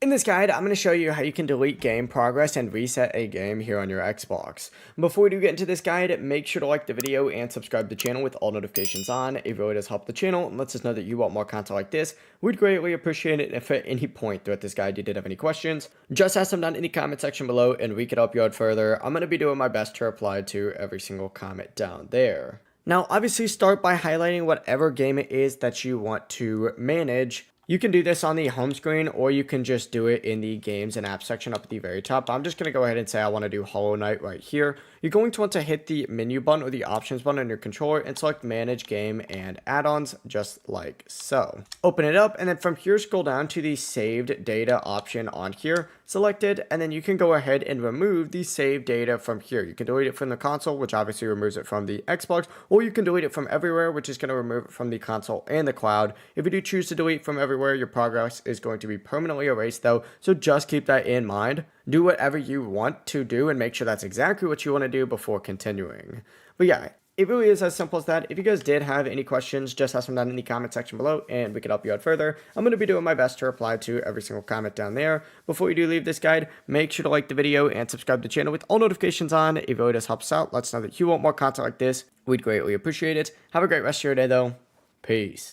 In this guide, I'm going to show you how you can delete game progress and reset a game here on your Xbox. Before we do get into this guide, make sure to like the video and subscribe to the channel with all notifications on. It really does help the channel and lets us know that you want more content like this. We'd greatly appreciate it if at any point throughout this guide you did have any questions. Just ask them down in the comment section below and we could help you out further. I'm going to be doing my best to reply to every single comment down there. Now, obviously start by highlighting whatever game it is that you want to manage. You can do this on the home screen, or you can just do it in the games and apps section up at the very top. I'm just going to go ahead and say I want to do Hollow Knight right here. You're going to want to hit the menu button or the options button on your controller and select manage game and add-ons just like so. Open it up and then from here scroll down to the saved data option on here, select it, and then you can go ahead and remove the saved data from here. You can delete it from the console, which obviously removes it from the Xbox, or you can delete it from everywhere, which is going to remove it from the console and the cloud. If you do choose to delete from everywhere, your progress is going to be permanently erased though, so just keep that in mind. Do whatever you want to do and make sure that's exactly what you want to do before continuing. But yeah, it really is as simple as that. If you guys did have any questions, just ask them down in the comment section below and we can help you out further. I'm going to be doing my best to reply to every single comment down there. Before you do leave this guide, make sure to like the video and subscribe to the channel with all notifications on. It really does help us out. Let us know that you want more content like this. We'd greatly appreciate it. Have a great rest of your day though. Peace.